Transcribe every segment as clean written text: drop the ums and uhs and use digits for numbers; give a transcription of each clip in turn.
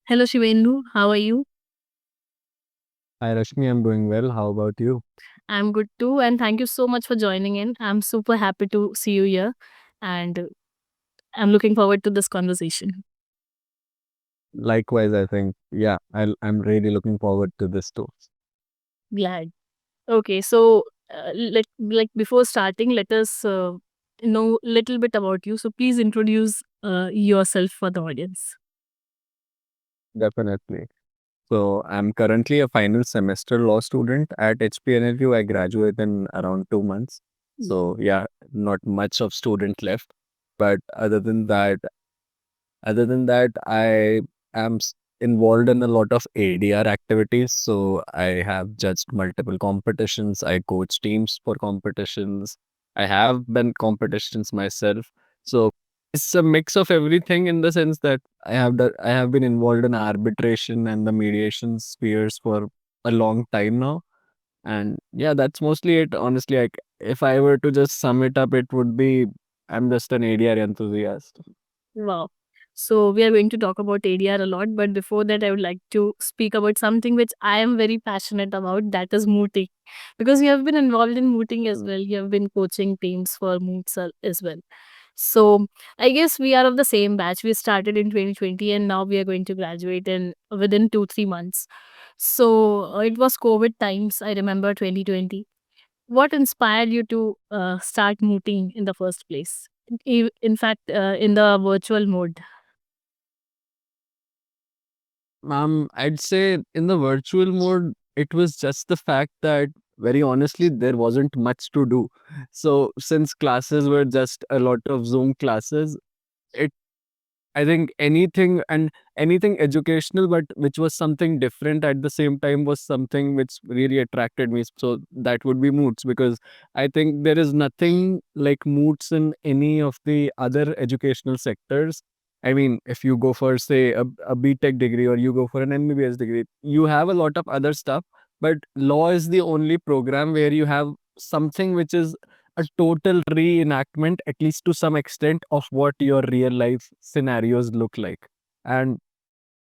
Hello, Shivendu. How are you? Hi Rashmi, I'm doing well. How about you? I'm good too. And thank you so much for joining in. I'm super happy to see you here. And I'm looking forward to this conversation. Likewise, I think, yeah, I'm really looking forward to this too. Glad. Okay. So, before starting, let us know a little bit about you. So, please introduce yourself for the audience. Definitely. So I'm currently a final semester law student at HPNLU. I graduate in around 2 months. So yeah, not much of student left. But other than that, I am involved in a lot of ADR activities. So I have judged multiple competitions. I coach teams for competitions. I have been competitions myself. So it's a mix of everything in the sense that I have been involved in arbitration and the mediation spheres for a long time now. And yeah, that's mostly it. Honestly, like if I were to just sum it up, it would be I'm just an ADR enthusiast. Wow. So we are going to talk about ADR a lot, but before that, I would like to speak about something which I am very passionate about. That is mooting, because you have been involved in mooting as well. You have been coaching teams for moots as well. So I guess we are of the same batch. We started in 2020, and now we are going to graduate in within 2-3 months. So it was COVID times. I remember 2020. What inspired you to start mooting in the first place? In fact, in the virtual mode. I'd say in the virtual mode, it was just the fact that very honestly, there wasn't much to do. So since classes were just a lot of Zoom classes, it I think anything educational, but which was something different at the same time was something which really attracted me. So that would be moots because I think there is nothing like moots in any of the other educational sectors. I mean, if you go for say a BTech degree or you go for an MBBS degree, you have a lot of other stuff, but law is the only program where you have something which is a total reenactment, at least to some extent, of what your real life scenarios look like. And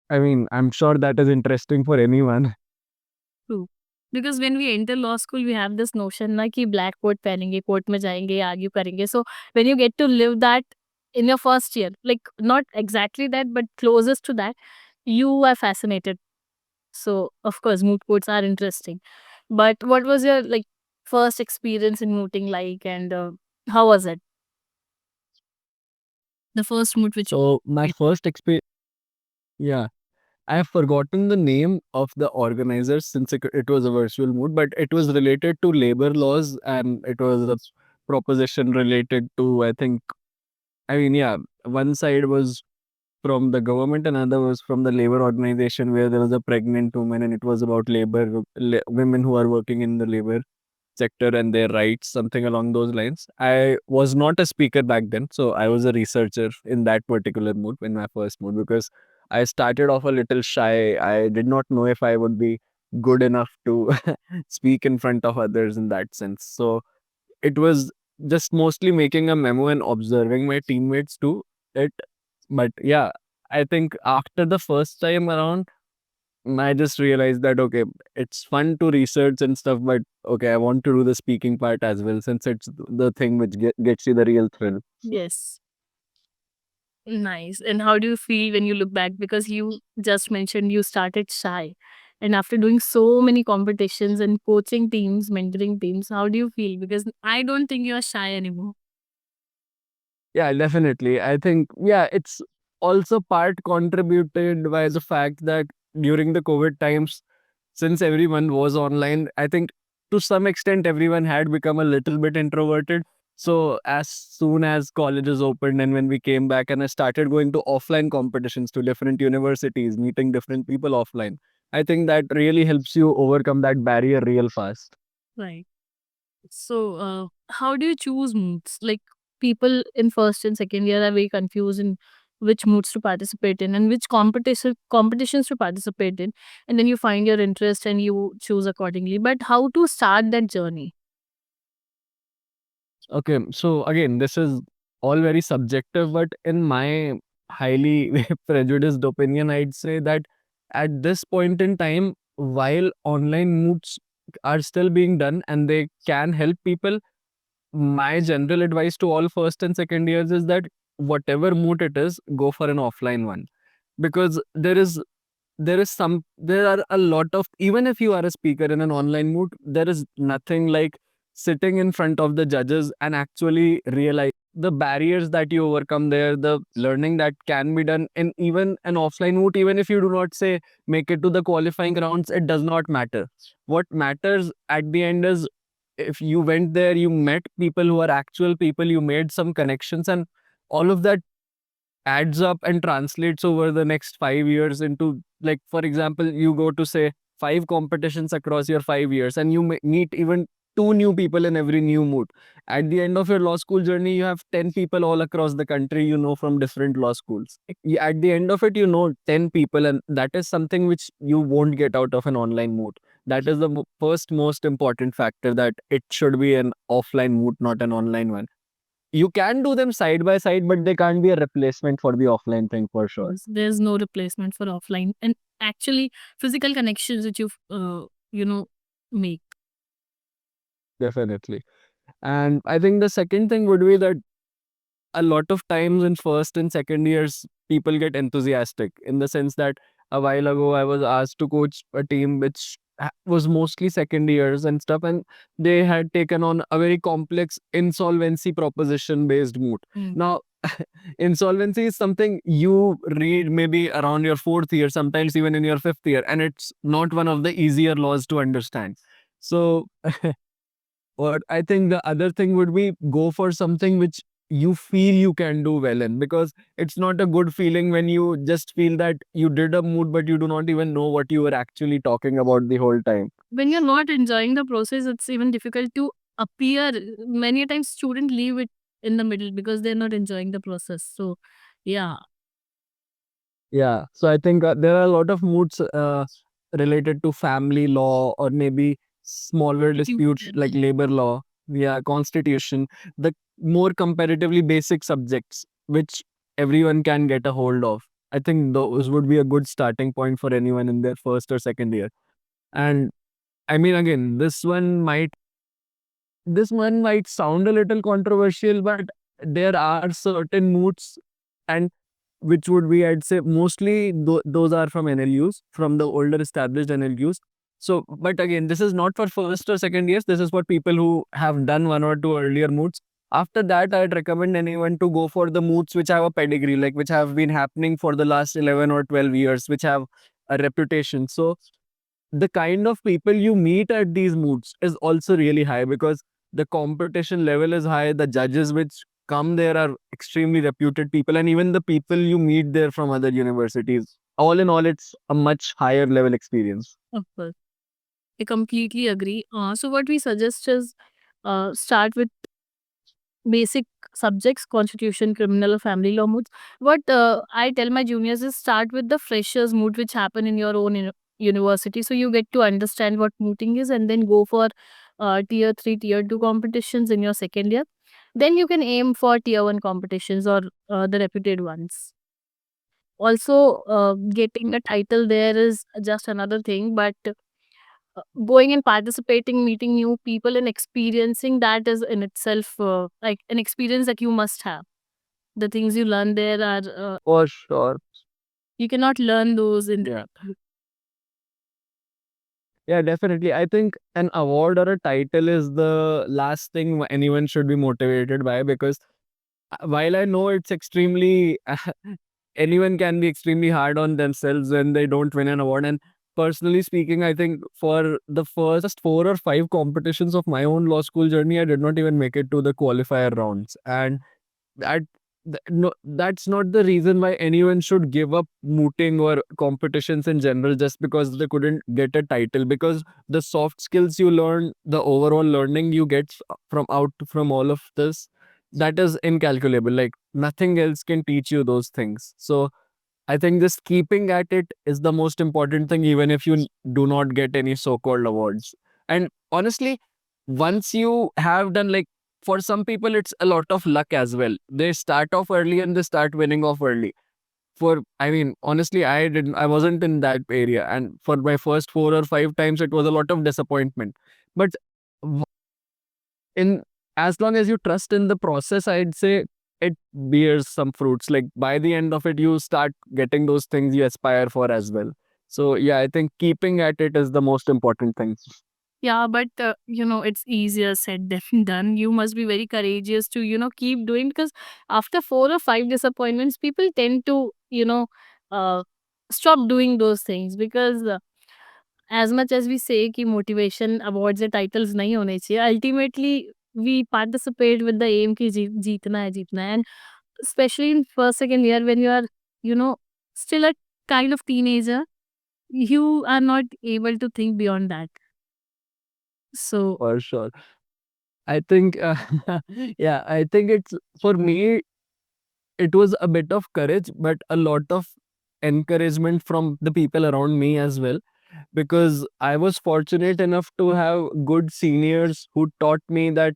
I mean, I'm sure that is interesting for anyone. True. Because when we enter law school, we have this notion na कि black coat पहनेंगे, court में जाएंगे, argue करेंगे. So when you get to live that in your first year, like not exactly that, but closest to that, you are fascinated. So of course, moot courts are interesting. But what was your like first experience in mooting like, and how was it? The first moot which So my first experience, yeah, I have forgotten the name of the organizers since it was a virtual mood, but it was related to labor laws and it was a proposition related to, I think, I mean, yeah, one side was from the government, another was from the labor organization where there was a pregnant woman and it was about women who are working in the labor sector and their rights, something along those lines. I was not a speaker back then, so I was a researcher in that particular mood, in my first mood, because I started off a little shy. I did not know if I would be good enough to speak in front of others in that sense. So it was just mostly making a memo and observing my teammates do it. But yeah, I think after the first time around, I just realized that okay, it's fun to research and stuff, but okay, I want to do the speaking part as well since it's the thing which gets you the real thrill. yes. Nice. And how do you feel when you look back? Because you just mentioned you started shy. And after doing so many competitions and coaching teams, mentoring teams, how do you feel? Because I don't think you are shy anymore. Yeah, definitely. I think yeah, it's also part contributed by the fact that during the COVID times, since everyone was online, I think to some extent everyone had become a little bit introverted. So as soon as colleges opened and when we came back and I started going to offline competitions to different universities, meeting different people offline, I think that really helps you overcome that barrier real fast. Right. So, how do you choose moods? Like people in first and second year are very confused in which moods to participate in and which competitions to participate in, and then you find your interest and you choose accordingly. But how to start that journey? Okay, so again, this is all very subjective, but in my highly prejudiced opinion, I'd say that at this point in time, while online moods are still being done and they can help people, my general advice to all first and second years is that whatever mood it is, go for an offline one, because there are a lot of, even if you are a speaker in an online mood, there is nothing like sitting in front of the judges and actually realize the barriers that you overcome there, the learning that can be done in even an offline mood. Even if you do not say make it to the qualifying rounds, it does not matter. What matters at the end is if you went there, you met people who are actual people, you made some connections, and all of that adds up and translates over the next 5 years into, like, for example, you go to say 5 competitions across your 5 years and you meet even 2 new people in every new mood. At the end of your law school journey, you have 10 people all across the country, you know, from different law schools. At the end of it, you know 10 people, and that is something which you won't get out of an online mood. That is the first most important factor, that it should be an offline mood, not an online one. You can do them side by side, but they can't be a replacement for the offline thing for sure. There's no replacement for offline and actually physical connections that you know, make. Definitely. And I think the second thing would be that a lot of times in first and second years, people get enthusiastic, in the sense that a while ago I was asked to coach a team which was mostly second years and stuff, and they had taken on a very complex insolvency proposition based mood. Now, insolvency is something you read maybe around your fourth year, sometimes even in your fifth year, and it's not one of the easier laws to understand. So, or I think the other thing would be go for something which you feel you can do well in, because it's not a good feeling when you just feel that you did a mood but you do not even know what you were actually talking about the whole time. When you're not enjoying the process, it's even difficult to appear. Many a times students leave it in the middle because they're not enjoying the process. So yeah. Yeah. So I think there are a lot of moods related to family law, or maybe smaller disputes like labor law, yeah, constitution, the more comparatively basic subjects which everyone can get a hold of. I think those would be a good starting point for anyone in their first or second year. And I mean, again, this one might sound a little controversial, but there are certain moods, and which would be, I'd say, mostly those are from NLUs, from the older established NLUs. So, but again, this is not for first or second years. This is for people who have done one or two earlier moods. After that, I'd recommend anyone to go for the moods which have a pedigree, like which have been happening for the last 11 or 12 years, which have a reputation. So, the kind of people you meet at these moods is also really high, because the competition level is high. The judges which come there are extremely reputed people, and even the people you meet there from other universities. All in all, it's a much higher level experience. Of course. I completely agree. So what we suggest is start with basic subjects, constitution, criminal or family law moods. What I tell my juniors is start with the freshers mood which happen in your own university. So you get to understand what mooting is and then go for tier 3, tier 2 competitions in your second year. Then you can aim for tier 1 competitions or the reputed ones. Also, getting a title there is just another thing, but going and participating, meeting new people, and experiencing that is in itself like an experience that you must have. The things you learn there are For sure. you cannot learn those in Yeah. Yeah, definitely. I think an award or a title is the last thing anyone should be motivated by, because while I know it's extremely, anyone can be extremely hard on themselves when they don't win an award. And personally speaking, I think for the first 4 or 5 competitions of my own law school journey, I did not even make it to the qualifier rounds. And that no, that's not the reason why anyone should give up mooting or competitions in general just because they couldn't get a title, because the soft skills you learn, the overall learning you get from all of this, that is incalculable. Like nothing else can teach you those things. So I think just keeping at it is the most important thing, even if you do not get any so-called awards. And honestly, once you have done, like, for some people, it's a lot of luck as well. They start off early and they start winning off early. I mean, honestly, I wasn't in that area. And for my first 4 or 5 times, it was a lot of disappointment. But w- in as long as you trust in the process, I'd say it bears some fruits. Like by the end of it, you start getting those things you aspire for as well. So yeah, I think keeping at it is the most important thing. Yeah, but it's easier said than done. You must be very courageous to, keep doing, because after 4 or 5 disappointments, people tend to, uh, stop doing those things, because as much as we say कि motivation awards या titles नहीं होने चाहिए, ultimately we participate with the aim कि जीतना है, and especially in first second year when you are, you know still a kind of teenager, you are not able to think beyond that. So For sure. I think, yeah, I think it's for me, it was a bit of courage, but a lot of encouragement from the people around me as well. Because I was fortunate enough to have good seniors who taught me that.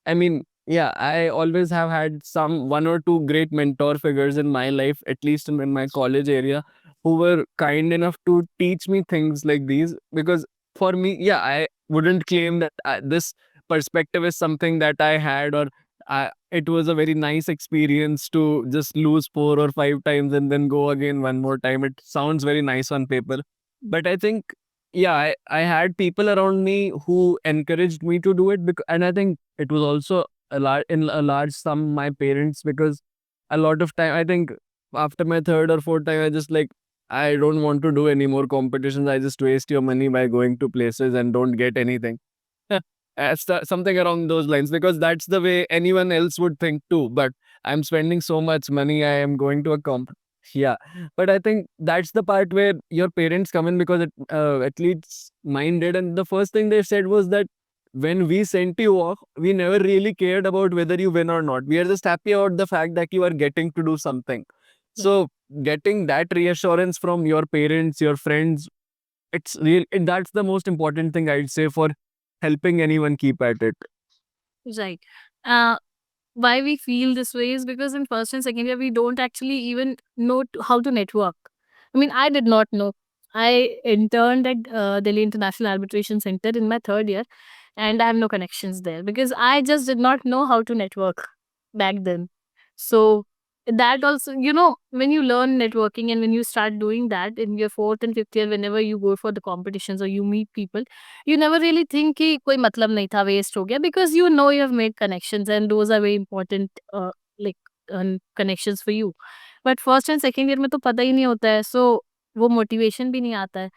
I mean, yeah, I always have had some one or two great mentor figures in my life, at least in my college area, who were kind enough to teach me things like these. Because for me, yeah, I wouldn't claim that this perspective is something that I had, or it was a very nice experience to just lose 4 or 5 times and then go again one more time. It sounds very nice on paper. But I think, yeah, I had people around me who encouraged me to do it. And I think it was also in a large sum my parents, because a lot of time, I think after my third or fourth time, I just like, I don't want to do any more competitions. I just waste your money by going to places and don't get anything. Something around those lines, because that's the way anyone else would think too. But I'm spending so much money, I am going to a comp. Yeah, but I think that's the part where your parents come in, because at least mine did. And the first thing they said was that when we sent you off, we never really cared about whether you win or not. We are just happy about the fact that you are getting to do something. So getting that reassurance from your parents, your friends, it's real. That's the most important thing, I'd say, for helping anyone keep at it. right. Uh, why we feel this way is because in first and second year we don't actually even know how to network. I mean, I did not know. I interned at Delhi International Arbitration Center in my third year, and I have no connections there because I just did not know how to network back then. So that also, when you learn networking and when you start doing that in your fourth and fifth year, whenever you go for the competitions or you meet people, you never really think कि कोई मतलब नहीं था, waste हो गया, because you have made connections and those are very important, like connections for you. But first and second year में तो पता ही नहीं होता है, so वो motivation भी नहीं आता है.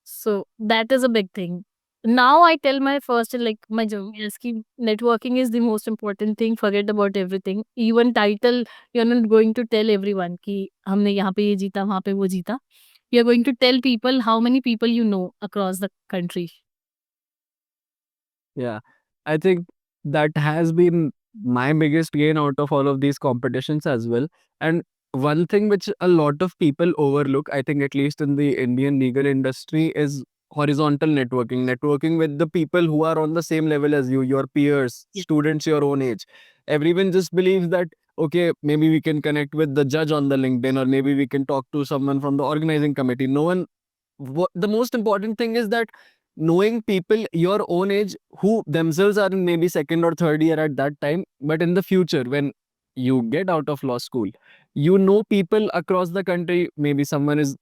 So that is a big thing. Now I tell my first and like my juniors कि networking is the most important thing. Forget about everything. Even title, you're not going to tell everyone कि हमने यहाँ पे ये जीता, वहाँ पे वो जीता. You're going to tell people how many people you know across the country. Yeah, I think that has been my biggest gain out of all of these competitions as well. And one thing which a lot of people overlook, I think, at least in the Indian legal industry, is horizontal networking. Networking with the people who are on the same level as you, your peers, Yeah. students your own age. Everyone just believes that, okay, maybe we can connect with the judge on the LinkedIn, or maybe we can talk to someone from the organizing committee. No one, the most important thing is that knowing people your own age who themselves are in maybe second or third year at that time, but in the future when you get out of law school, you know people across the country. Maybe someone is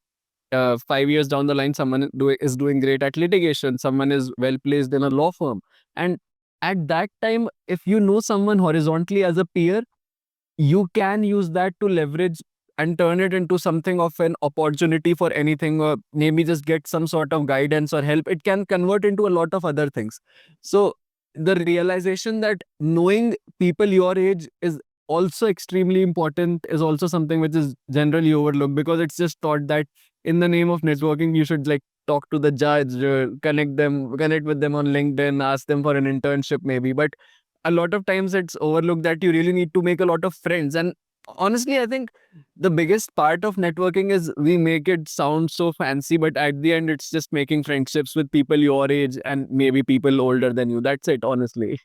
5 years down the line, someone is doing great at litigation, someone is well placed in a law firm. And at that time, if you know someone horizontally as a peer, you can use that to leverage and turn it into something of an opportunity for anything, or maybe just get some sort of guidance or help. It can convert into a lot of other things. So the realization that knowing people your age is also extremely important is also something which is generally overlooked, because it's just thought that in the name of networking you should like talk to the judge, connect with them on LinkedIn, ask them for an internship maybe. But a lot of times it's overlooked that you really need to make a lot of friends. And honestly, I think the biggest part of networking is we make it sound so fancy, but at the end it's just making friendships with people your age and maybe people older than you. That's it, honestly.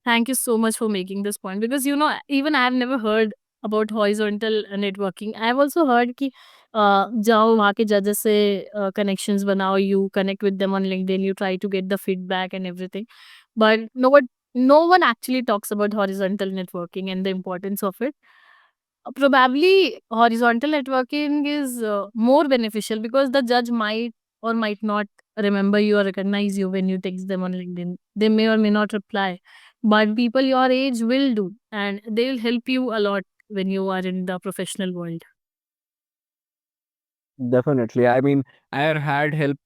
Thank you so much for making this point, because even I have never heard about horizontal networking. I have also heard कि जाओ वहाँ के judges से connections बनाओ, you connect with them on LinkedIn, you try to get the feedback and everything. But no one actually talks about horizontal networking and the importance of it. Probably horizontal networking is more beneficial because the judge might or might not remember you or recognize you when you text them on LinkedIn. They may or may not reply, but people your age will do, and they'll help you a lot when you are in the professional world. Definitely. I mean, I have had help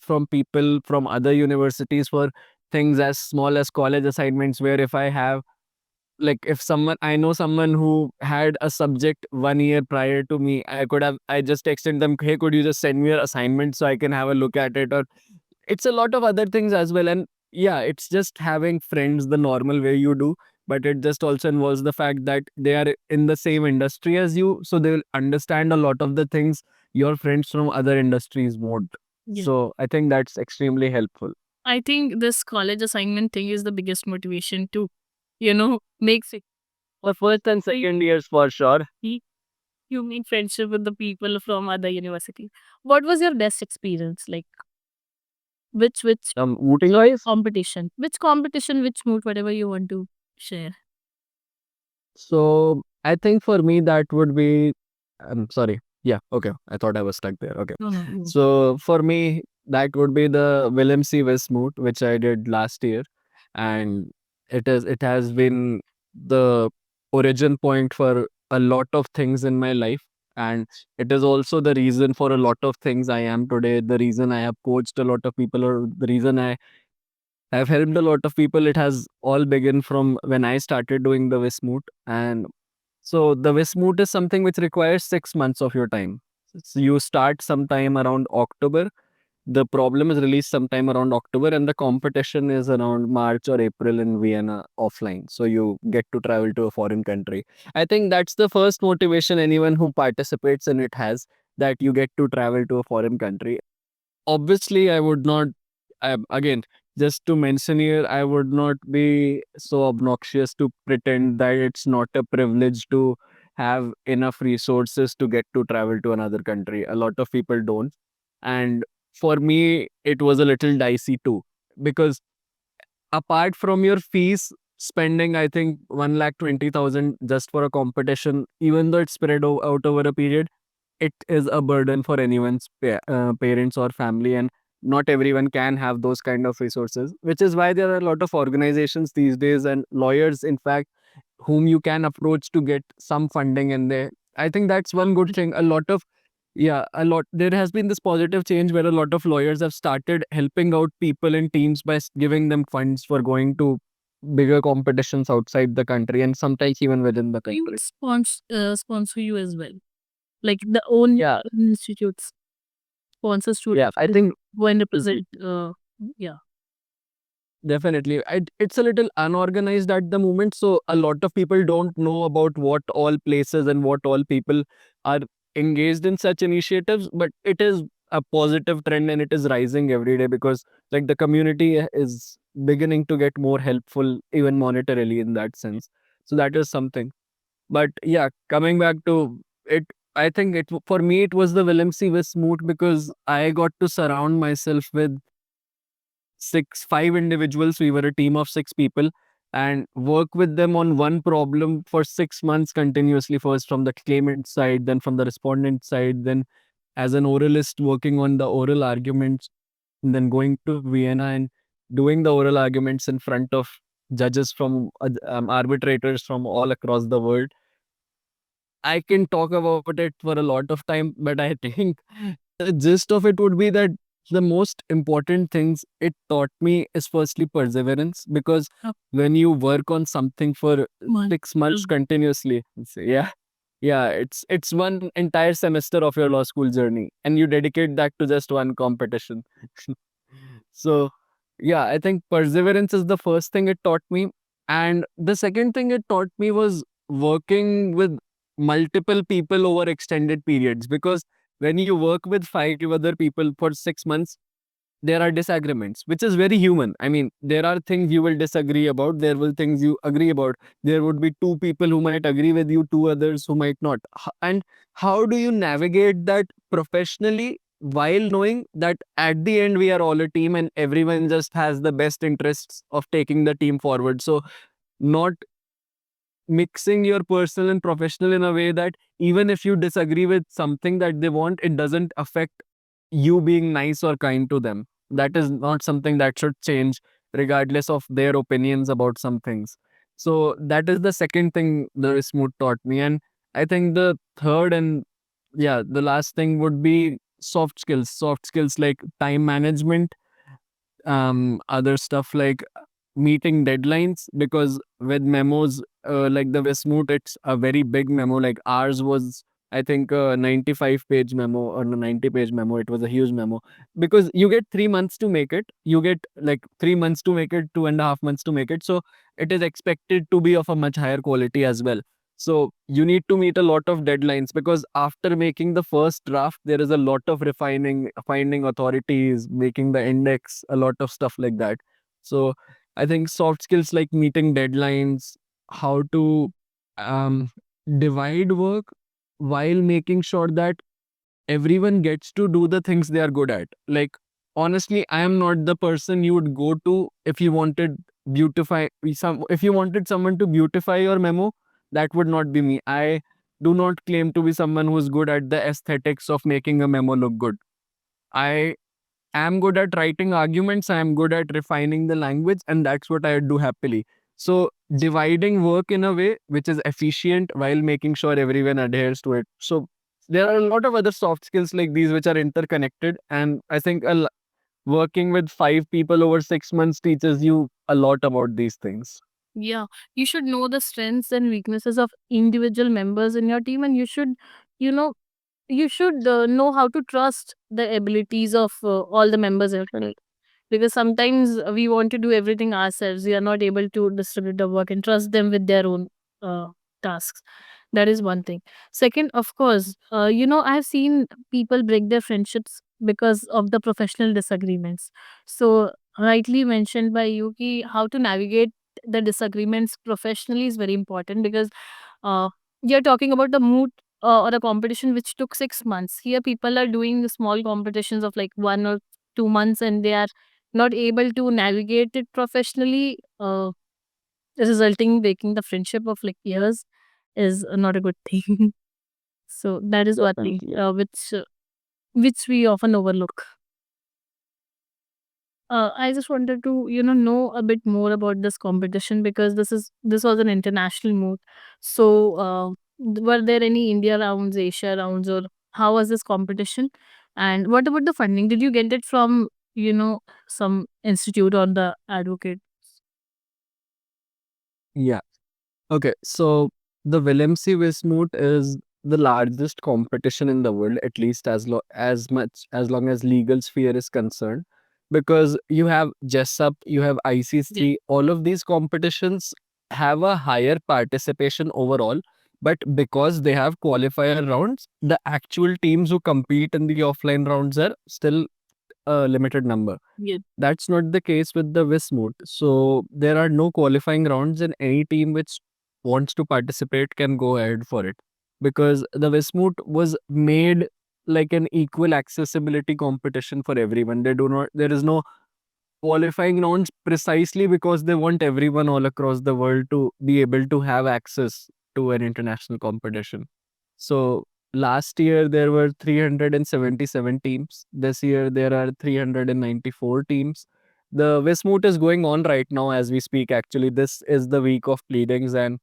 from people from other universities for things as small as college assignments, where if I have, like, if someone, I know someone who had a subject 1 year prior to me, I just texted them, hey, could you just send me your assignment so I can have a look at it? Or it's a lot of other things as well. And yeah, it's just having friends the normal way you do, but it just also involves the fact that they are in the same industry as you, so they will understand a lot of the things your friends from other industries won't. Yeah. So I think that's extremely helpful. I think this college assignment thing is the biggest motivation to, make For first and second years, for sure. you make friendship with the people from other universities. What was your best experience? Like which Voting wise, competition? Which competition, which mood, whatever you want to share. so I think for me that would be, I'm sorry. Yeah, okay. I thought I was stuck there. Okay. No, no, no. So for me, that would be the Willem C. Wismut, which I did last year. And it has been the origin point for a lot of things in my life. And it is also the reason for a lot of things I am today, the reason I have coached a lot of people, or the reason I have helped a lot of people. It has all begun from when I started doing the Wismut. And so the Wismut is something which requires 6 months of your time. So you start sometime around October. The problem is released sometime around October, and the competition is around March or April in Vienna offline. So you get to travel to a foreign country. I think that's the first motivation anyone who participates in it has, that you get to travel to a foreign country. Obviously, I would not, again, just to mention here, I would not be so obnoxious to pretend that it's not a privilege to have enough resources to get to travel to another country. A lot of people don't. And for me, it was a little dicey too, because apart from your fees, spending, I think, 1,20,000 just for a competition, even though it's spread out over a period, it is a burden for anyone's parents or family, and not everyone can have those kind of resources, which is why there are a lot of organizations these days and lawyers, in fact, whom you can approach to get some funding. And they, I think that's one good thing. A lot of, yeah, a lot, there has been this positive change where a lot of lawyers have started helping out people in teams by giving them funds for going to bigger competitions outside the country, and sometimes even within the You country. sponsor you as well. Like the own Yeah, institutes sponsor yeah, students I think go and represent. Yeah. definitely. It's a little unorganized at the moment, so a lot of people don't know about what all places and what all people are engaged in such initiatives. But it is a positive trend, and it is rising every day, because like the community is beginning to get more helpful, even monetarily, in that sense. So that is something. But yeah, coming back to it, I think for me it was the Willem C. Wismut, because I got to surround myself with five individuals. We were a team of six people, and work with them on one problem for 6 months continuously. First from the claimant side, then from the respondent side, then as an oralist working on the oral arguments, and then going to Vienna and doing the oral arguments in front of judges from arbitrators from all across the world. I can talk about it for a lot of time, but I think the gist of it would be that the most important things it taught me is firstly perseverance, because Oh, when you work on something for month. 6 months continuously, yeah, it's one entire semester of your law school journey, and you dedicate that to just one competition. So yeah, I think perseverance is the first thing it taught me. And the second thing it taught me was working with multiple people over extended periods, because when you work with five other people for 6 months, there are disagreements, which is very human. I mean, there are things you will disagree about, there will things you agree about. There would be two people who might agree with you, two others who might not. And how do you navigate that professionally while knowing that at the end we are all a team and everyone just has the best interests of taking the team forward? So not mixing your personal and professional in a way that even if you disagree with something that they want, it doesn't affect you being nice or kind to them. That is not something that should change regardless of their opinions about some things. So that is the second thing the Smooth taught me. And I think the third and yeah, the last thing would be soft skills like time management, other stuff like meeting deadlines, because with memos like the Wismoot, it's a very big memo. Like ours was, I think, a 95-page memo or a 90-page memo. It was a huge memo because you get 3 months to make it. You get like 3 months to make it, 2.5 months to make it. So it is expected to be of a much higher quality as well. So you need to meet a lot of deadlines because after making the first draft, there is a lot of refining, finding authorities, making the index, a lot of stuff like that. So I think soft skills like meeting deadlines, how to um, divide work while making sure that everyone gets to do the things they are good at. Like, honestly, I am not the person you would go to if you wanted if you wanted someone to beautify your memo, that would not be me. I do not claim to be someone who's good at the aesthetics of making a memo look good. I am good at writing arguments, I am good at refining the language, and that's what I do happily. So, dividing work in a way which is efficient while making sure everyone adheres to it. So, there are a lot of other soft skills like these which are interconnected, and I think working with 5 people over 6 months teaches you a lot about these things. Yeah, you should know the strengths and weaknesses of individual members in your team, and you know, you should know how to trust the abilities of all the members as well. Because sometimes we want to do everything ourselves. We are not able to distribute the work and trust them with their own uh, tasks. That is one thing. Second, of course, I have seen people break their friendships because of the professional disagreements. So rightly mentioned by you ki how to navigate the disagreements professionally is very important, because uh, you're talking about the moot or a competition which took 6 months. Here people are doing the small competitions of like 1 or 2 months, and they are not able to navigate it professionally, resulting breaking the friendship of like years is not a good thing. So that is one thing Definitely. which we often overlook. I just wanted to know a bit more about this competition, because this was an international moot. So were there any India rounds, Asia rounds, or how was this competition? And what about the funding? Did you get it from some institute or the advocate? Yeah. Okay, so the Willemse Wismut is the largest competition in the world, at least as much as long as legal sphere is concerned, because you have Jessup, you have ICC. All of these competitions have a higher participation overall, but because they have qualifier rounds, the actual teams who compete in the offline rounds are still a limited number. Yeah. That's not the case with the Wismut. So there are no qualifying rounds, and any team which wants to participate can go ahead for it. Because the Wismut was made like an equal accessibility competition for everyone. There is no qualifying rounds precisely because they want everyone all across the world to be able to have access to an international competition. So last year there were 377 teams. This year there are 394 teams. The Wismoot is going on right now as we speak. Actually, this is the week of pleadings, and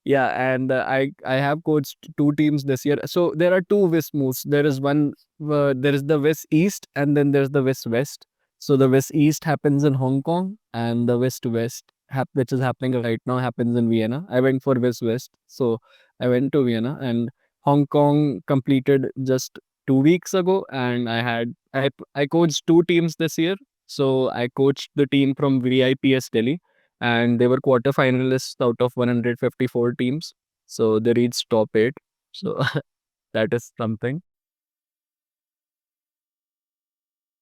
yeah, and I have coached two teams this year. So there are two Wismoots. There is one. There is the West East, and then there's the West West. So the West East happens in Hong Kong, and the West West, which is happening right now, happens in Vienna. I went for West West, so I went to Vienna, and Hong Kong completed just 2 weeks ago, and I coached two teams this year. So I coached the team from VIPS Delhi, and they were quarterfinalists out of 154 teams. So they reached top 8. So that is something.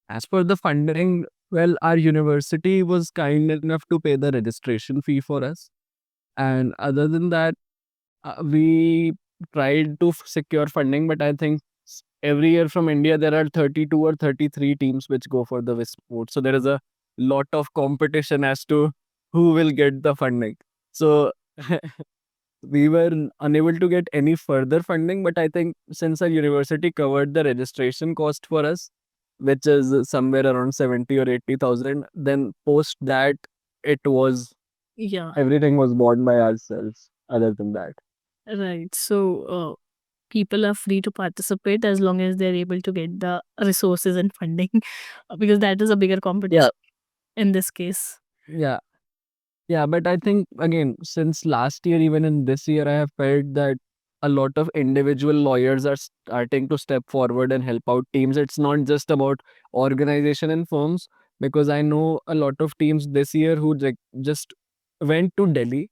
As for the funding, well, our university was kind enough to pay the registration fee for us. And other than that, we tried to secure funding, but I think every year from India, there are 32 or 33 teams which go for the WISP sport. So there is a lot of competition as to who will get the funding. So we were unable to get any further funding, but I think since our university covered the registration cost for us, which is somewhere around 70 or 80,000, then post that, it was Yeah, everything was borne by ourselves. Other than that, right. So, people are free to participate as long as they're able to get the resources and funding, because that is a bigger competition in this case. yeah. Yeah, but I think again, since last year, even in this year, I have felt that a lot of individual lawyers are starting to step forward and help out teams. It's not just about organization and firms, because I know a lot of teams this year who just went to Delhi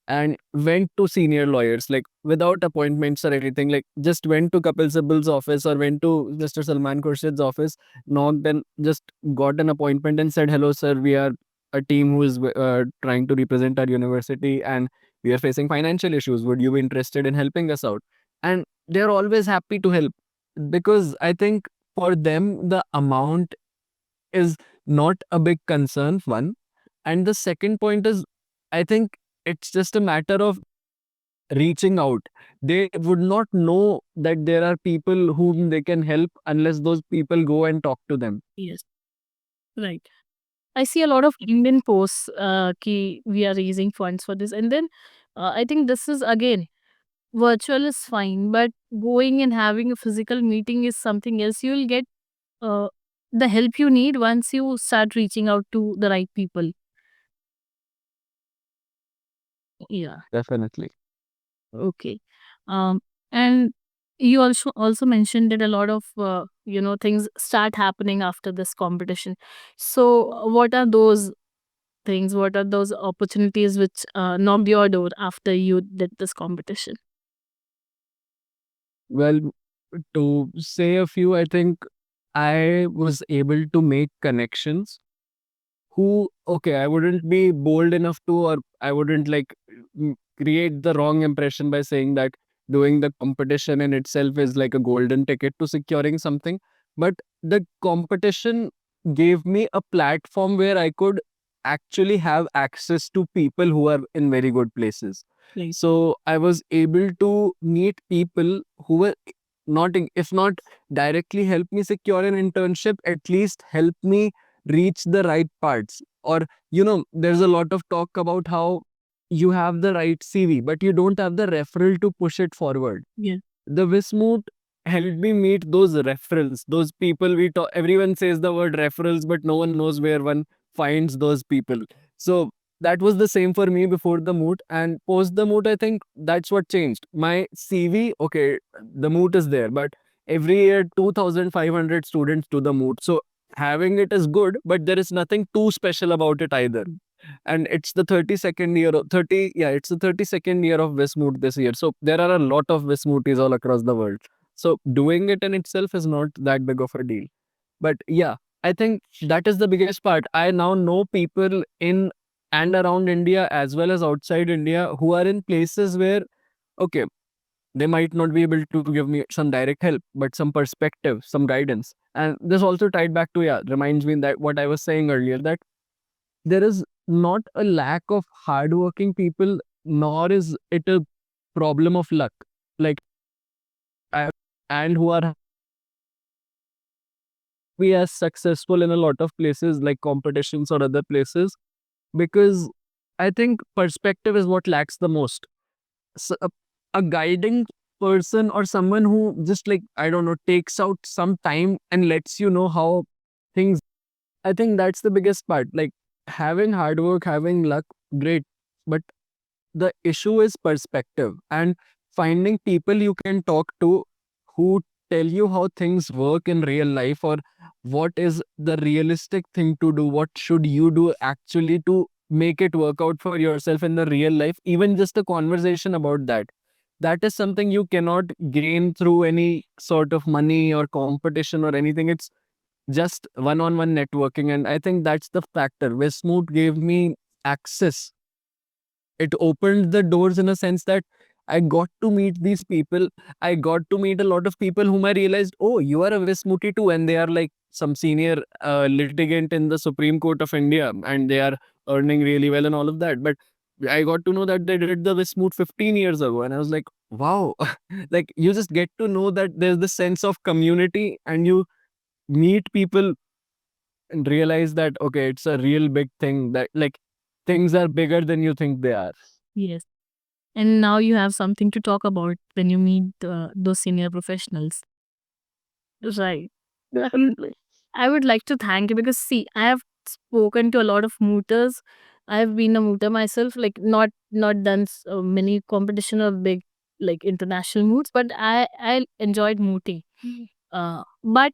and went to senior lawyers, like without appointments or anything, like just went to Kapil Sibal's office or went to Mr. Salman Khurshid's office, knocked and just got an appointment and said, "Hello, sir, we are a team who is trying to represent our university and we are facing financial issues. Would you be interested in helping us out?" And they're always happy to help, because I think for them, the amount is not a big concern, one. And the second point is, I think it's just a matter of reaching out. They would not know that there are people whom they can help unless those people go and talk to them. Yes, right. I see a lot of Indian posts ki we are raising funds for this. And then I think this is again, virtual is fine, but going and having a physical meeting is something else. You'll get uh, the help you need once you start reaching out to the right people. Yeah. Definitely. Okay. Um, and you also mentioned that a lot of things start happening after this competition. So, what are those things? What are those opportunities which knocked your door after you did this competition? Well, to say a few, I think I was able to make connections who, okay, I wouldn't be bold enough to, or I wouldn't like create the wrong impression by saying that doing the competition in itself is like a golden ticket to securing something. But the competition gave me a platform where I could actually have access to people who are in very good places. Right. So I was able to meet people who were not, if not directly help me secure an internship, at least help me reach the right parts. Or, there's a lot of talk about how you have the right CV, but you don't have the referral to push it forward. Yeah. The Wismoot helped me meet those referrals, those people we talk. Everyone says the word referrals, but no one knows where one finds those people. So that was the same for me before the moot, and post the moot, I think that's what changed. My CV, okay, the moot is there, but every year 2,500 students do the moot. So having it is good, but there is nothing too special about it either. And it's the 32nd year of 30 yeah, it's the 32nd year of Wismoot this year, so there are a lot of Wismooties all across the world. So doing it in itself is not that big of a deal. But yeah, I think that is the biggest part. I now know people in and around India as well as outside India who are in places where, okay, they might not be able to give me some direct help, but some perspective, some guidance. And this also tied back to, yeah, reminds me that what I was saying earlier, that there is not a lack of hardworking people, nor is it a problem of luck. Like, I, and who are be as successful in a lot of places like competitions or other places, because I think perspective is what lacks the most. So a guiding person or someone who just, like, I don't know, takes out some time and lets you know how things. I think that's the biggest part. Like, having hard work, having luck, great, but the issue is perspective and finding people you can talk to who tell you how things work in real life, or what is the realistic thing to do, what should you do actually to make it work out for yourself in the real life. Even just a conversation about that, that is something you cannot gain through any sort of money or competition or anything. It's just one-on-one networking. And I think that's the factor. Westmoot gave me access. It opened the doors in a sense that I got to meet these people. I got to meet a lot of people whom I realized, oh, you are a Westmooty too. And they are like some senior litigant in the Supreme Court of India, and they are earning really well and all of that. But I got to know that they did the Westmoot 15 years ago. And I was like, wow, like you just get to know that there's this sense of community, and you meet people and realize that, okay, it's a real big thing, that like things are bigger than you think they are. Yes. And now you have something to talk about when you meet those senior professionals. Right. Definitely. I would like to thank you because see, I have spoken to a lot of mooters. I have been a mooter myself, like not done many competition or big like international moots, but I enjoyed mooting. But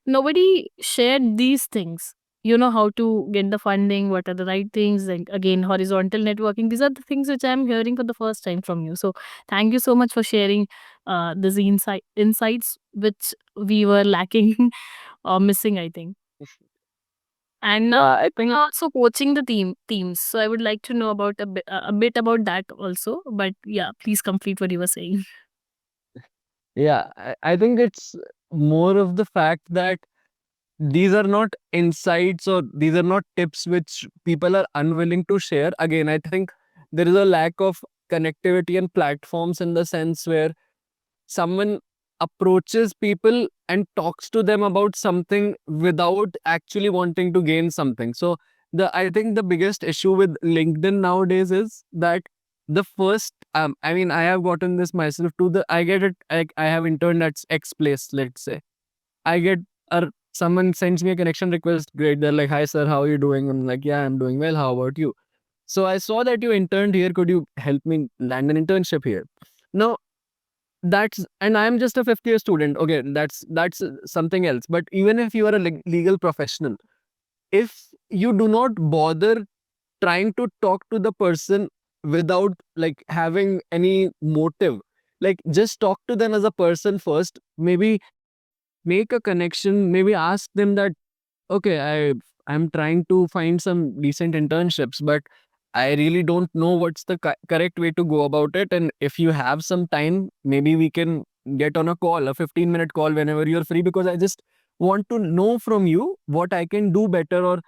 nobody shared these things. You know how to get the funding, what are the right things, and again horizontal networking. These are the things which I'm hearing for the first time from you. So thank you so much for sharing these insights which we were lacking or missing, I think. And I think also coaching the teams. So I would like to know about a bit about that also. But yeah, please complete what you were saying. Yeah, I think it's more of the fact that these are not insights, or these are not tips which people are unwilling to share. Again, I think there is a lack of connectivity and platforms, in the sense where someone approaches people and talks to them about something without actually wanting to gain something. So I think the biggest issue with LinkedIn nowadays is that the first I mean, I have gotten this myself too. I get it, I have interned at X place, let's say. I get someone sends me a connection request. Great. They're like, hi sir, how are you doing? I'm like, yeah, I'm doing well. How about you? So I saw that you interned here. Could you help me land an internship here? Now, and I'm just a fifth year student. Okay, that's something else. But even if you are a legal professional, if you do not bother trying to talk to the person without like having any motive, like just talk to them as a person first, maybe make a connection, maybe ask them that, okay, I'm trying to find some decent internships, but I really don't know what's the correct way to go about it. And if you have some time, maybe we can get on a call, a 15-minute call whenever you're free, because I just want to know from you what I can do better, or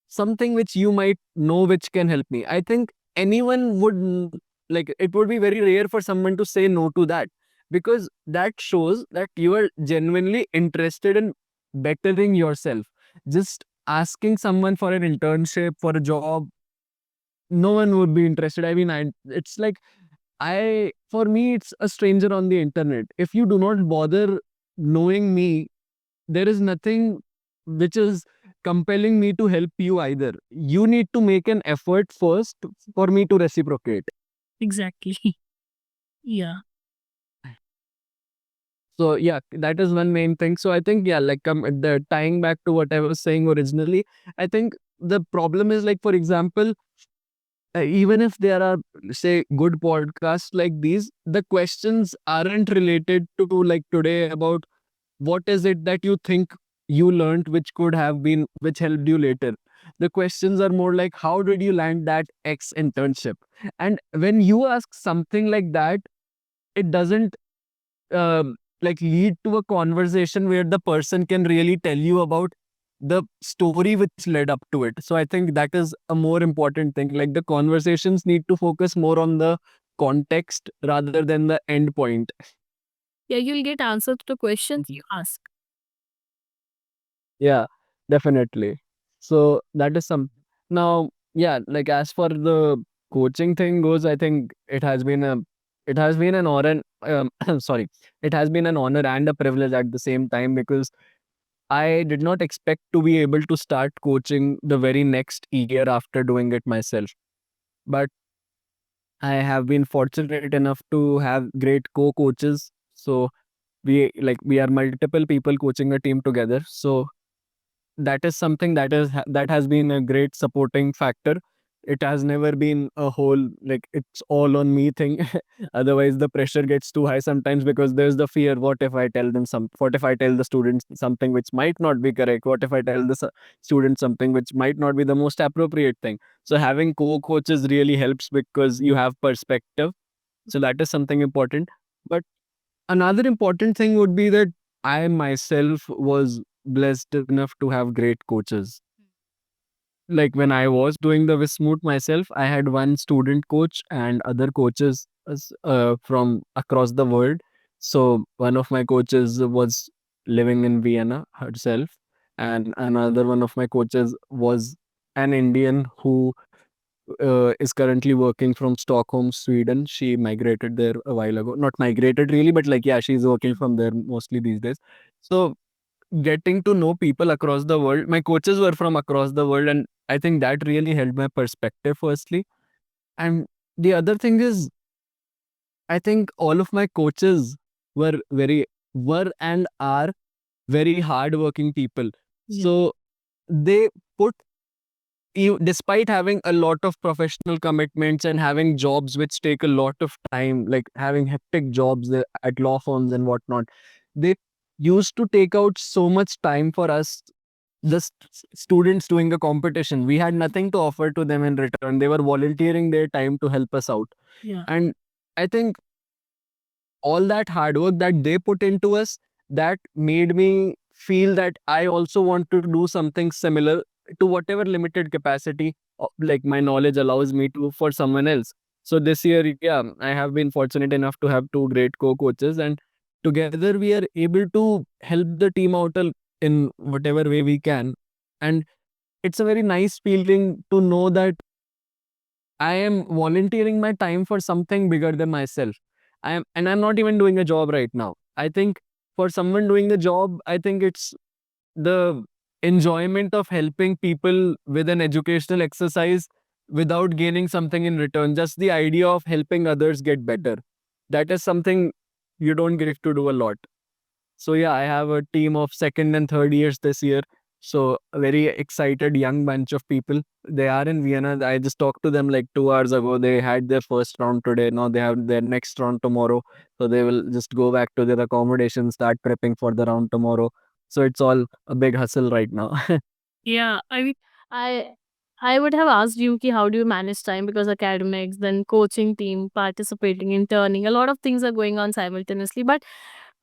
something which you might know which can help me. I think anyone would like, it would be very rare for someone to say no to that, because that shows that you are genuinely interested in bettering yourself. Just asking someone for an internship, for a job, no one would be interested. I mean, it's like, for me, it's a stranger on the internet. If you do not bother knowing me, there is nothing which is compelling me to help you either. You need to make an effort first for me to reciprocate. Exactly. Yeah. So yeah, that is one main thing. So I think, yeah, like the tying back to what I was saying originally, I think the problem is, like, for example, even if there are, say, good podcasts like these, the questions aren't related to like today about what is it that you think you learned which could have been, which helped you later. The questions are more like, how did you land that X internship? And when you ask something like that, it doesn't like lead to a conversation where the person can really tell you about the story which led up to it. So I think that is a more important thing. Like, the conversations need to focus more on the context rather than the end point. Yeah, you'll get answers to the questions you ask. Yeah, definitely. So that is some. Now, yeah, like, as for the coaching thing goes, I think it has been an honor. Sorry, it has been an honor and a privilege at the same time, because I did not expect to be able to start coaching the very next year after doing it myself. But I have been fortunate enough to have great co-coaches. So we are multiple people coaching a team together. So that is something that has been a great supporting factor It has never been a whole, like, it's all on me thing. Otherwise, the pressure gets too high sometimes, because there's the fear, what if I tell them what if I tell the students something which might not be correct? What if I tell the student something which might not be the most appropriate thing? So having co-coaches really helps, because you have perspective. So that is something important. But another important thing would be that I myself was blessed enough to have great coaches. Like when I was doing the Wismoot myself, I had one student coach and other coaches from across the world. So one of my coaches was living in Vienna herself, and another one of my coaches was an Indian who is currently working from Stockholm, Sweden. She migrated there a while ago. Not migrated really, but like, yeah, she's working from there mostly these days. So getting to know people across the world, my coaches were from across the world, and I think that really helped my perspective, firstly. And the other thing is, I think all of my coaches were were and are very hardworking people. Yeah. So they put you, despite having a lot of professional commitments and having jobs which take a lot of time, like having hectic jobs at law firms and whatnot, they used to take out so much time for us, the students doing the competition. We had nothing to offer to them in return. They were volunteering their time to help us out. Yeah. And I think all that hard work that they put into us, that made me feel that I also want to do something similar, to whatever limited capacity like my knowledge allows me to, for someone else. So this year, yeah, I have been fortunate enough to have two great co-coaches, and together we are able to help the team out in whatever way we can. And it's a very nice feeling to know that I am volunteering my time for something bigger than myself. I'm not even doing a job right now. I think for someone doing the job, I think it's the enjoyment of helping people with an educational exercise without gaining something in return. Just the idea of helping others get better. That is something you don't get to do a lot. So yeah, I have a team of second and third years this year. So a very excited young bunch of people. They are in Vienna. I just talked to them like 2 hours ago. They had their first round today. Now they have their next round tomorrow. So they will just go back to their accommodation, start prepping for the round tomorrow. So it's all a big hustle right now. Yeah, I mean, I I would have asked you ki how do you manage time, because academics, then coaching team, participating, interning, a lot of things are going on simultaneously. But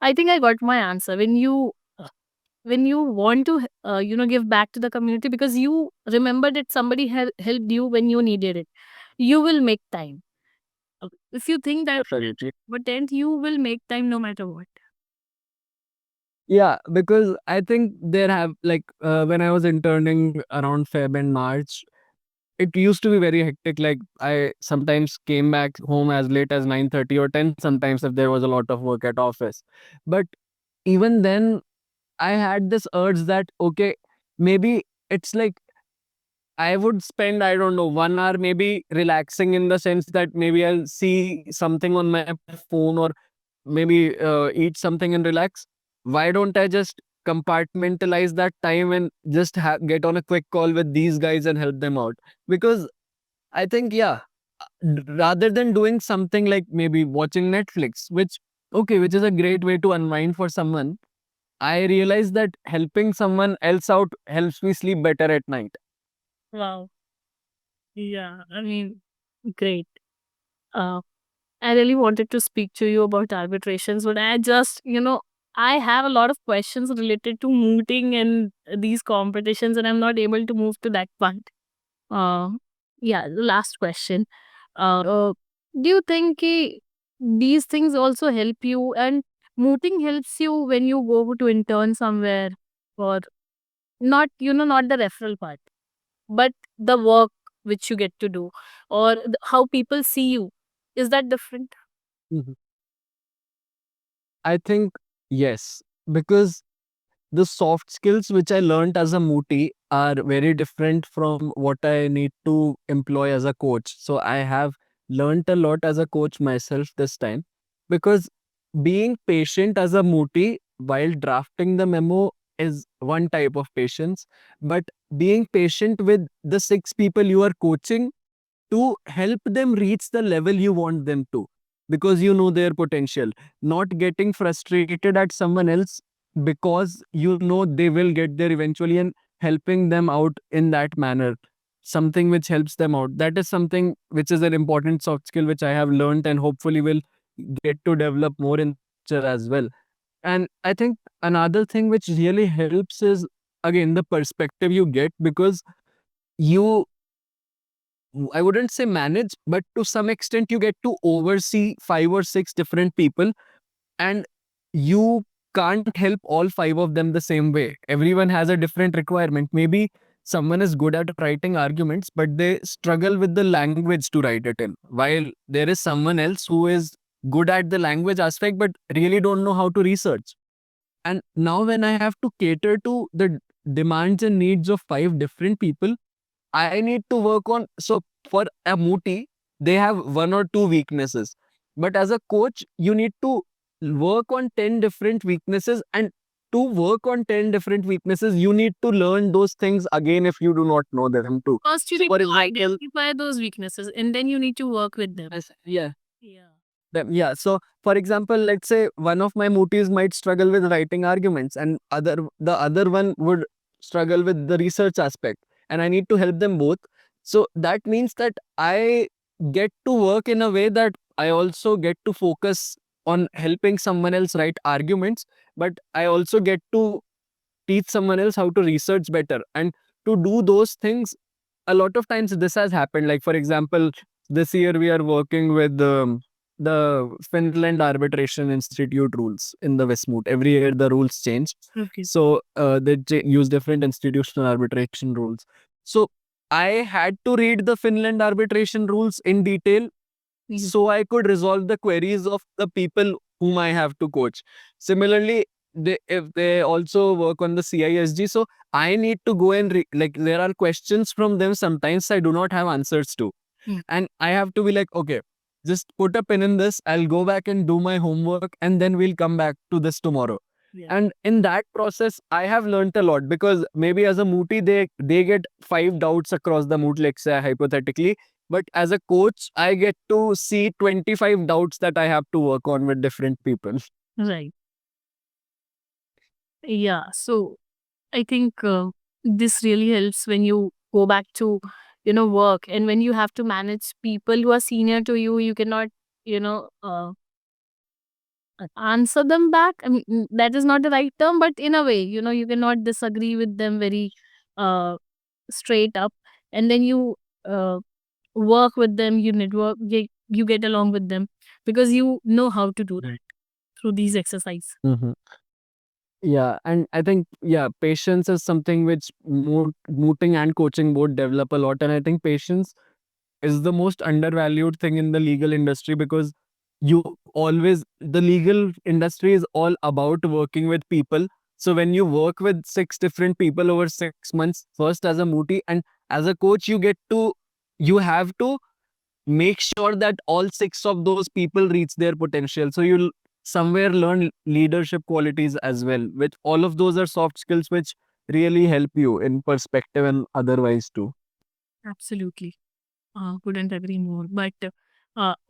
I think I got my answer. When you want to give back to the community, because you remember that somebody helped you when you needed it, you will make time. If you think that, Absolutely. but then you will make time no matter what. Yeah, because I think there have like when I was interning around Feb and March, it used to be very hectic. Like I sometimes came back home as late as 9:30 or 10 sometimes if there was a lot of work at office. But even then I had this urge that okay, maybe it's like I would spend, I don't know, 1 hour maybe relaxing, in the sense that maybe I'll see something on my phone, or maybe eat something and relax. Why don't I just compartmentalize that time and just get on a quick call with these guys and help them out? Because I think, yeah, rather than doing something like maybe watching Netflix, which is a great way to unwind for someone, I realized that helping someone else out helps me sleep better at night. Wow. Yeah, I mean, great. Uh, I really wanted to speak to you about arbitrations, but I just, I have a lot of questions related to mooting and these competitions, and I'm not able to move to that part. Uh, yeah, the last question. Do you think these things also help you, and mooting helps you when you go to intern somewhere, or not, not the referral part, but the work which you get to do, or how people see you? Is that different? Mhm. I think yes, because the soft skills which I learned as a Mooti are very different from what I need to employ as a coach. So I have learned a lot as a coach myself this time, because being patient as a Mooti while drafting the memo is one type of patience, but being patient with the six people you are coaching to help them reach the level you want them to, because you know their potential. Not getting frustrated at someone else because you know they will get there eventually, and helping them out in that manner, something which helps them out. That is something which is an important soft skill which I have learned and hopefully will get to develop more in future as well. And I think another thing which really helps is, again, the perspective you get, because you, I wouldn't say manage, but to some extent you get to oversee 5 or 6 different people, and you can't help all 5 of them the same way. Everyone has a different requirement. Maybe someone is good at writing arguments, but they struggle with the language to write it in, while there is someone else who is good at the language aspect but really don't know how to research. And now when I have to cater to the demands and needs of 5 different people, I need to work on. So for a Muti, they have 1 or 2 weaknesses. But as a coach, you need to work on 10 different weaknesses. And to work on 10 different weaknesses, you need to learn those things again if you do not know them too. First, you need to identify those weaknesses and then you need to work with them. Yeah. Yeah. Yeah. So, for example, let's say one of my mutis might struggle with writing arguments, and the other one would struggle with the research aspect, and I need to help them both. So that means that I get to work in a way that I also get to focus on helping someone else write arguments, but I also get to teach someone else how to research better. And to do those things, a lot of times this has happened. Like, for example, this year we are working with the Finland Arbitration Institute rules in the Westmoot. Every year the rules change. Okay. So they use different institutional arbitration rules. So I had to read the Finland arbitration rules in detail so I could resolve the queries of the people whom I have to coach. Similarly, if they also work on the CISG, so I need to go and like, there are questions from them sometimes I do not have answers to, and I have to be like, okay, just put a pin in this. I'll go back and do my homework, and then we'll come back to this tomorrow. Yeah. And in that process, I have learned a lot, because maybe as a Mooti, they get 5 doubts across the Moot, let's say hypothetically, but as a coach, I get to see 25 doubts that I have to work on with different people. Right. Yeah. So I think this really helps when you go back to, work, and when you have to manage people who are senior to you, you cannot, answer them back. I mean, that is not the right term, but in a way, you cannot disagree with them very uh, straight up. And then you uh, work with them, you network, you get along with them because you know how to do that through these exercises. Mhm. Yeah, and I think, yeah, patience is something which mooting and coaching both develop a lot. And I think patience is the most undervalued thing in the legal industry, because the legal industry is all about working with people. So when you work with 6 different people over 6 months, first as a Mooti and as a coach, you have to make sure that all 6 of those people reach their potential. So you'll somewhere learn leadership qualities as well, which all of those are soft skills which really help you in perspective and otherwise too. Absolutely. Couldn't agree more. But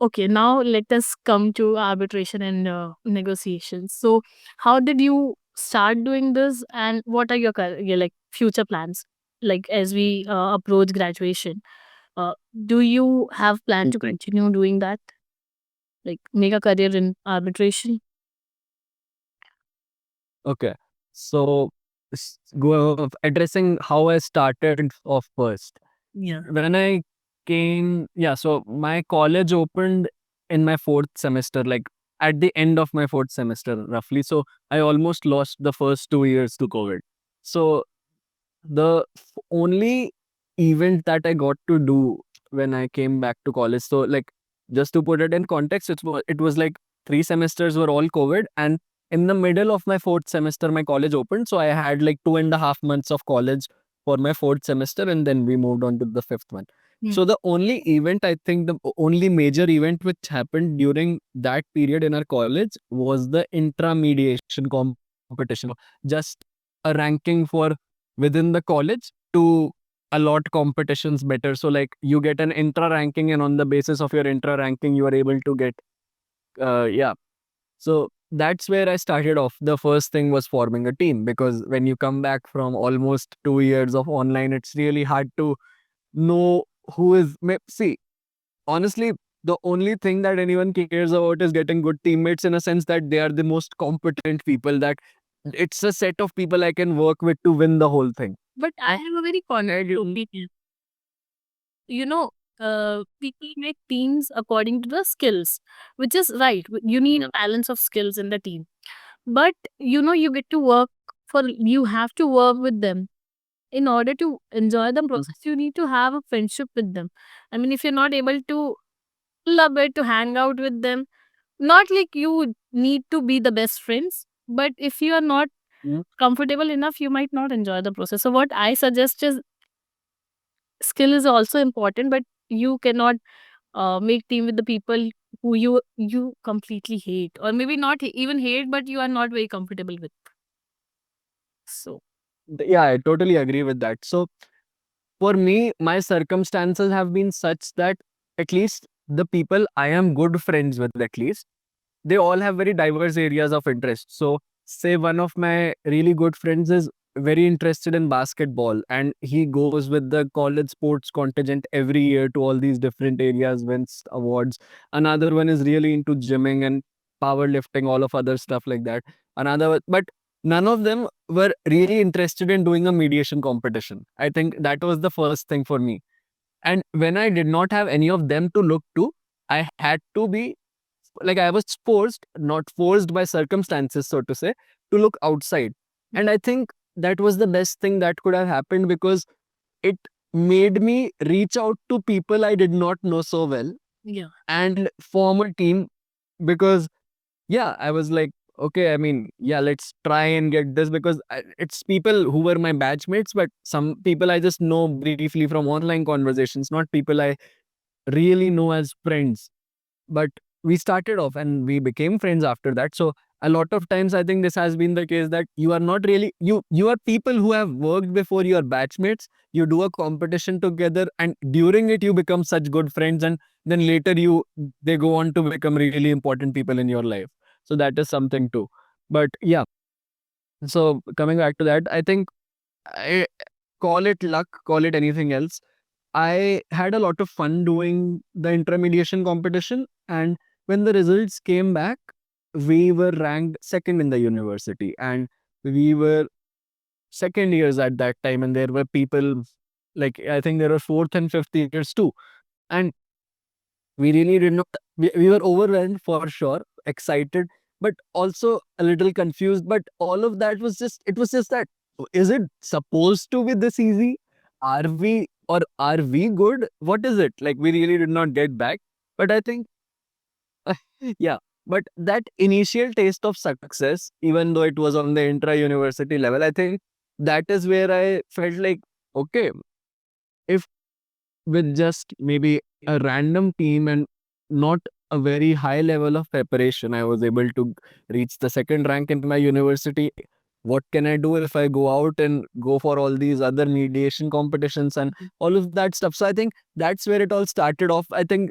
okay, now let us come to arbitration and negotiations. So, how did you start doing this, and what are your like future plans? Like as we approach graduation, do you have plan to continue doing that? Like make a career in arbitration? Okay. So go addressing how I started off first. Yeah. When I came, yeah, so my college opened in my 4th semester, like at the end of my 4th semester, roughly. So I almost lost the first 2 years to COVID. So the only event that I got to do when I came back to college, so like, just to put it in context, it was like 3 semesters were all COVID, and in the middle of my 4th semester, my college opened. So I had like 2.5 months of college for my 4th semester, and then we moved on to the 5th one. So the only event, I think the only major event which happened during that period in our college was the intra-mediation competition. Just a ranking for within the college to a lot competitions better. So like you get an intra ranking, and on the basis of your intra ranking, you are able to get yeah. So that's where I started off. The first thing was forming a team, because when you come back from almost 2 years of online, it's really hard to know who is. See, honestly, the only thing that anyone cares about is getting good teammates, in a sense that they are the most competent people, that it's a set of people I can work with to win the whole thing. But I have a very contrary opinion. You know, people make teams according to the skills, which is right. You need a balance of skills in the team. But you get to work you have to work with them. In order to enjoy the process, you need to have a friendship with them. I mean, if you're not able to love it, to hang out with them, not like you need to be the best friends, but if you are not Mm. comfortable enough, you might not enjoy the process. So what I suggest is, skill is also important, but you cannot make team with the people who you completely hate, or maybe not even hate, but you are not very comfortable with. So Yeah, I totally agree with that. So for me, my circumstances have been such that at least the people I am good friends with, at least, they all have very diverse areas of interest. So, say one of my really good friends is very interested in basketball, and he goes with the college sports contingent every year to all these different areas, wins awards. Another one is really into gymming and powerlifting, all of other stuff like that. But none of them were really interested in doing a mediation competition. I think that was the first thing for me. And when I did not have any of them to look to, I had to be like, I was forced, not forced by circumstances, so to say, to look outside. And I think that was the best thing that could have happened, because it made me reach out to people I did not know so well yeah, and form a team. Because yeah, I was like, okay, I mean, yeah, let's try and get this, because it's people who were my batchmates, but some people I just know briefly from online conversations, not people I really know as friends. But we started off and we became friends after that. So a lot of times I think this has been the case, that you are not really, you are people who have worked before, you are batchmates, you do a competition together, and during it you become such good friends, and then later they go on to become really important people in your life. So that is something too. But yeah, so coming back to that, I think, I call it luck, call it anything else, I had a lot of fun doing the intermediation competition. And when the results came back, we were ranked second in the university. And we were second years at that time. And there were people like, I think there were fourth and fifth years too. And we really did not, we were overwhelmed for sure, excited, but also a little confused. But all of that was just, it was just that, is it supposed to be this easy? Are we, or are we good? What is it? Like, we really did not get back. But I think, yeah, but that initial taste of success, even though it was on the intra university level, I think that is where I felt like, okay, if with just maybe a random team and not a very high level of preparation, I was able to reach the second rank in my university. What can I do if I go out and go for all these other mediation competitions and all of that stuff? So I think that's where it all started off. I think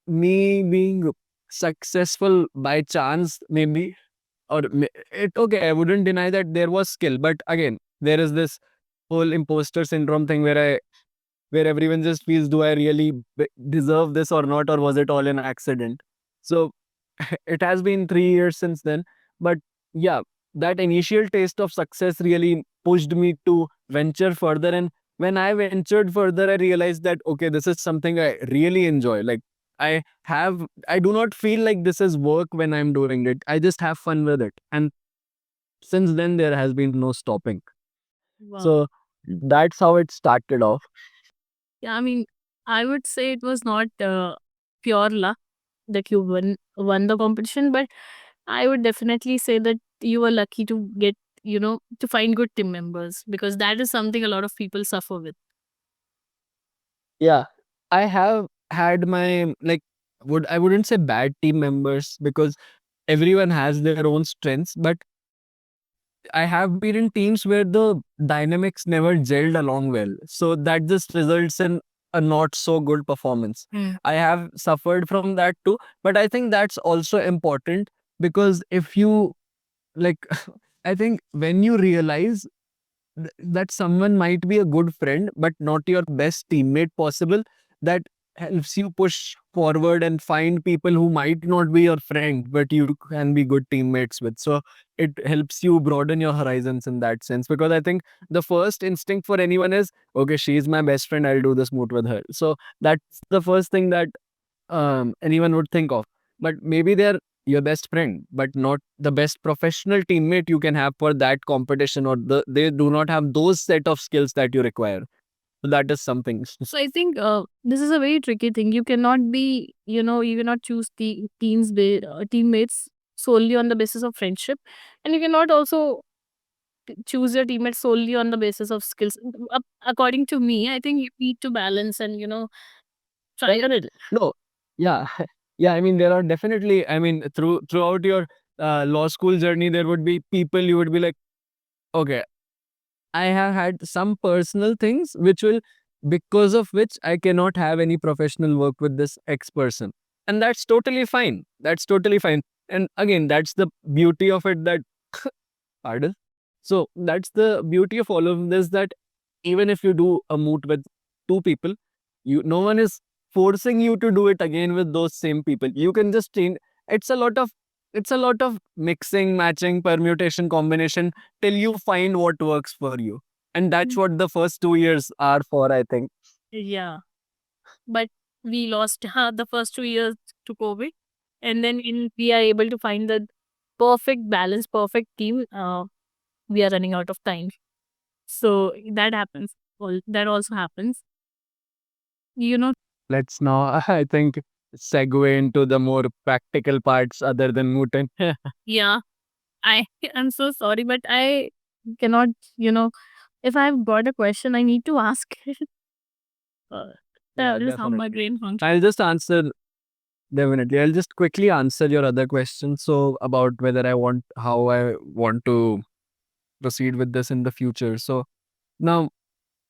me being successful by chance, maybe, okay, I wouldn't deny that there was skill, but again, there is this whole imposter syndrome thing where everyone just feels, do I really deserve this or not, or was it all an accident? So it has been 3 years since then. But yeah, that initial taste of success really pushed me to venture further. And when I ventured further, I realized that, okay, this is something I really enjoy. Like, I do not feel like this is work when I'm doing it. I just have fun with it. And since then, there has been no stopping. wow. So that's how it started off. Yeah, I mean, I would say it was not pure luck that you won the competition, but I would definitely say that you were lucky to get, to find good team members, because that is something a lot of people suffer with. Yeah, I have had my, like, I wouldn't say bad team members, because everyone has their own strengths, but I have been in teams where the dynamics never gelled along well. So that just results in a not so good performance. I have suffered from that too. But I think that's also important because if you like, I think when you realize that someone might be a good friend but not your best teammate possible, that helps you push forward and find people who might not be your friend but you can be good teammates with. So it helps you broaden your horizons in that sense, because I think the first instinct for anyone is, okay, she's my best friend, I'll do this moot with her. So that's the first thing that anyone would think of. But maybe they're your best friend, but not the best professional teammate you can have for that competition, or they do not have those set of skills that you require. So that is something. So I think this is a very tricky thing. You cannot be, you cannot choose the teammates solely on the basis of friendship, and you cannot also choose your teammates solely on the basis of skills. According to me, I think you need to balance and try on it. No, yeah, yeah. I mean, there are definitely. I mean, throughout your law school journey, there would be people you would be like, okay, I have had some personal things which will, because of which I cannot have any professional work with this X person. And that's totally fine. That's totally fine. And again, that's the beauty of it that, pardon. So that's the beauty of all of this, that even if you do a moot with two people, no one is forcing you to do it again with those same people. You can just change. It's a lot of it's a lot of mixing, matching, permutation, combination till you find what works for you. And that's what the first 2 years are for, I think. Yeah, but we lost the first 2 years to COVID, and then we are able to find the perfect balance, perfect team. We are running out of time, so that happens. That also happens. You know. Let's now, I think, segue into the more practical parts other than mooting. Yeah, I am so sorry, but I cannot. If I've got a question, I need to ask it. Uh, Yeah, that is how my definitely. brain functions. I'll just answer. Definitely. I'll just quickly answer your other question. So about how I want to proceed with this in the future. So now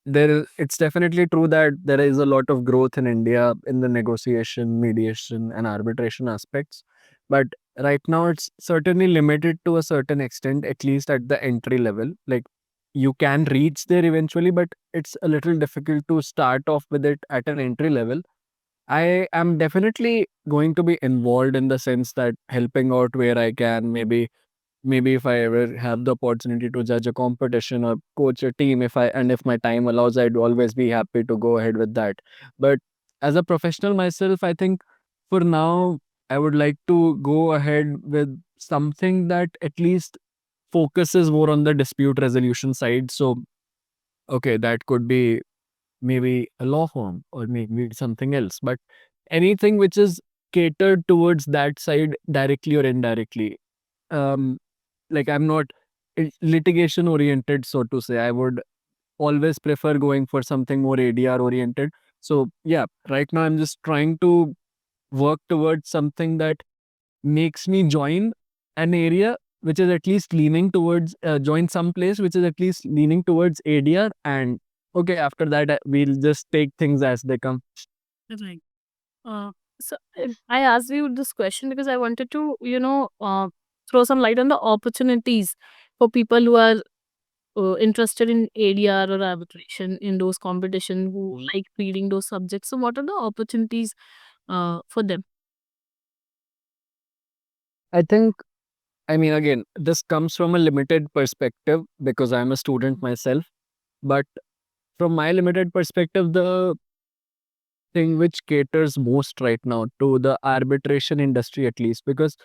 it's definitely true that there is a lot of growth in India in the negotiation, mediation, and arbitration aspects. But right now it's certainly limited to a certain extent, at least at the entry level. Like you can reach there eventually, but it's a little difficult to start off with it at an entry level. I am definitely going to be involved in the sense that helping out where I can. Maybe if I ever have the opportunity to judge a competition or coach a team, if my time allows, I'd always be happy to go ahead with that. But as a professional myself, I think for now I would like to go ahead with something that at least focuses more on the dispute resolution side. So okay, that could be maybe a law firm or maybe something else, but anything which is catered towards that side directly or indirectly. um like I'm not litigation oriented, so to say. I would always prefer going for something more ADR oriented. So yeah, right now I'm just trying to work towards something that makes me join an area which is at least leaning towards join some place which is at least leaning towards ADR, and okay, after that we'll just take things as they come. Right. Uh, so I asked you this question because I wanted to, throw some light on the opportunities for people who are interested in ADR or arbitration in those competition who like reading those subjects. So what are the opportunities for them? I think, I mean, again, this comes from a limited perspective because I'm a student myself. But from my limited perspective, the thing which caters most right now to the arbitration industry, at least, because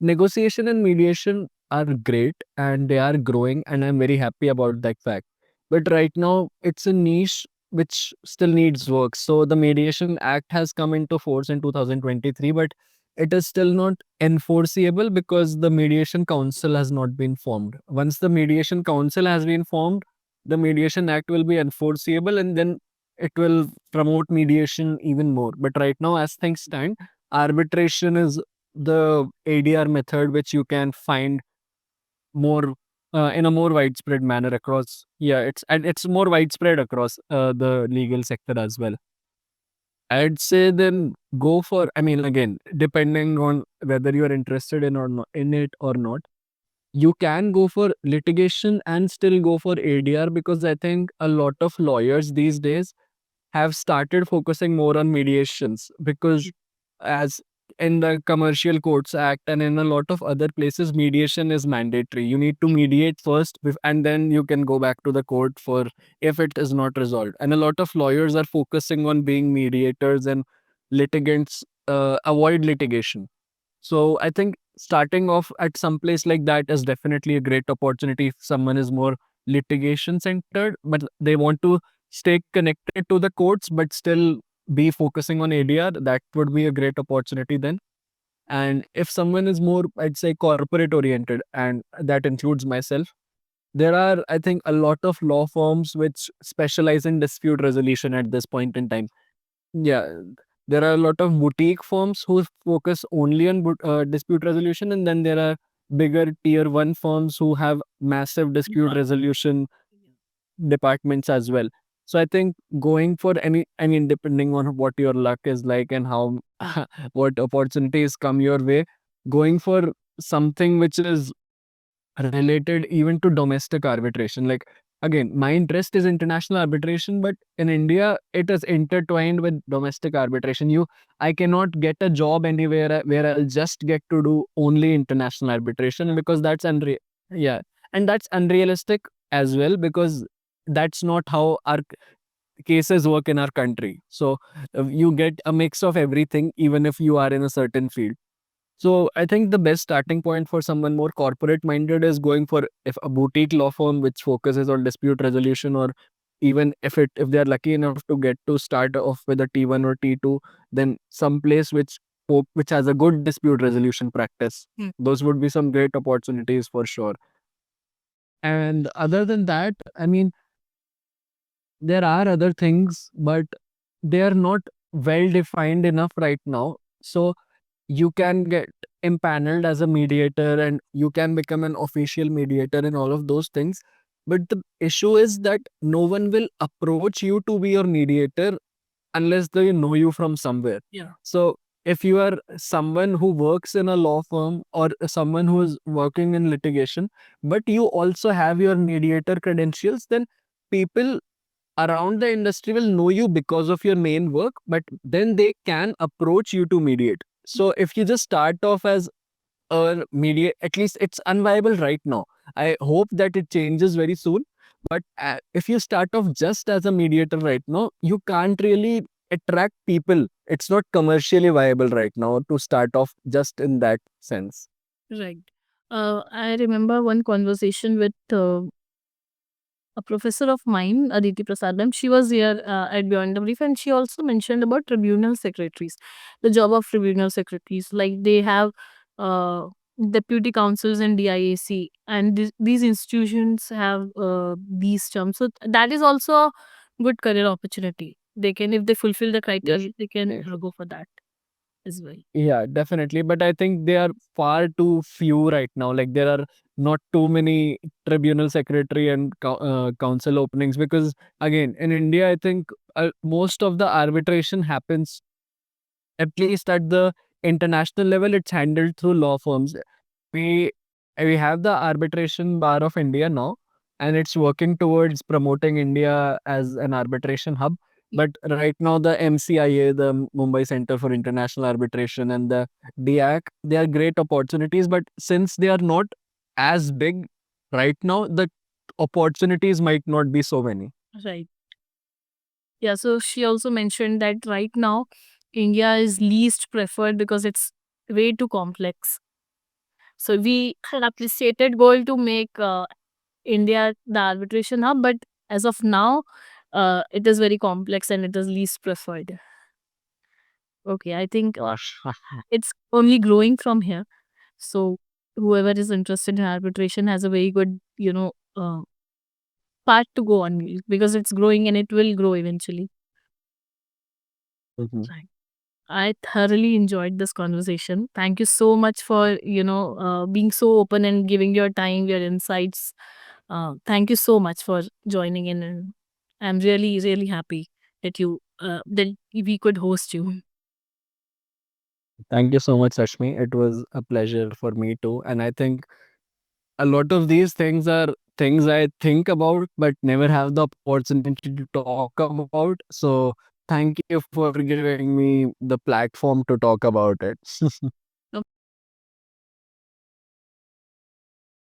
negotiation and mediation are great and they are growing, and I'm very happy about that fact. But right now, it's a niche which still needs work. So the Mediation Act has come into force in 2023, but it is still not enforceable because the Mediation Council has not been formed. Once the Mediation Council has been formed, the Mediation Act will be enforceable, and then it will promote mediation even more. But right now, as things stand, arbitration is the ADR method which you can find more. in a more widespread manner across. Yeah, it's more widespread across the legal sector as well. I'd say then go for. I mean, again, depending on whether you are interested in or not in it or not, you can go for litigation and still go for ADR, because I think a lot of lawyers these days have started focusing more on mediations, because as in the Commercial Courts Act and in a lot of other places, mediation is mandatory. You need to mediate first and then you can go back to the court for if it is not resolved. And a lot of lawyers are focusing on being mediators, and litigants avoid litigation. So I think starting off at some place like that is definitely a great opportunity if someone is more litigation centered, but they want to stay connected to the courts but still be focusing on ADR. That would be a great opportunity then. And if someone is more, I'd say, corporate oriented, and that includes myself, there are, I think, a lot of law firms which specialize in dispute resolution at this point in time. Yeah, there are a lot of boutique firms who focus only on dispute resolution, and then there are bigger tier one firms who have massive dispute resolution departments as well. So I think going for I mean, depending on what your luck is like and how what opportunities come your way, going for something which is related even to domestic arbitration. Like, again, my interest is international arbitration, but in India, it is intertwined with domestic arbitration. I cannot get a job anywhere where I'll just get to do only international arbitration, because yeah, and that's unrealistic as well, because that's not how our cases work in our country. So you get a mix of everything, even if you are in a certain field. So I think the best starting point for someone more corporate minded is going for if a boutique law firm which focuses on dispute resolution, or even if they are lucky enough to get to start off with a T1 or T2, then some place which has a good dispute resolution practice. Those would be some great opportunities for sure. And other than that, I mean, there are other things, but they are not well defined enough right now. So you can get impaneled as a mediator and you can become an official mediator and all of those things. But the issue is that no one will approach you to be your mediator unless they know you from somewhere. Yeah. So if you are someone who works in a law firm or someone who is working in litigation, but you also have your mediator credentials, then people around the industry will know you because of your main work, but then they can approach you to mediate. So if you just start off as a mediate, at least it's unviable right now. I hope that it changes very soon. But if you start off just as a mediator right now, you can't really attract people. It's not commercially viable right now to start off just in that sense. Right. I remember one conversation with a professor of mine, Aditi Prasadam. She was here at Beyond the Brief, and she also mentioned about tribunal secretaries, the job of tribunal secretaries. Like they have uh, deputy councils and DIAC, and these institutions have these terms. So that is also a good career opportunity. They can, if they fulfill the Yes. criteria, they can Yes. go for that as well. Yeah, definitely. But I think they are far too few right now. Like there are not too many tribunal secretary and council openings, because again, in India, I think most of the arbitration happens, at least at the international level, it's handled through law firms. We we have the arbitration bar of India now, and it's working towards promoting India as an arbitration hub. But right now, the MCIA, the Mumbai Center for International Arbitration, and the DIAC, they are great opportunities. But since they are not as big right now, the opportunities might not be so many. Right. Yeah, so she also mentioned that right now India is least preferred because it's way too complex. So we had a stated goal to make India the arbitration hub, but as of now, it is very complex and it is least preferred. Okay, I think it's only growing from here. So whoever is interested in arbitration has a very good, path to go on, because it's growing and it will grow eventually. Mhm. Right. I thoroughly enjoyed this conversation. Thank you so much for, being so open and giving your time, your insights. Thank you so much for joining in. And I'm really, really happy that we could host you. Thank you so much, Rashmi. It was a pleasure for me too. And I think a lot of these things are things I think about but never have the opportunity to talk about. So thank you for giving me the platform to talk about it.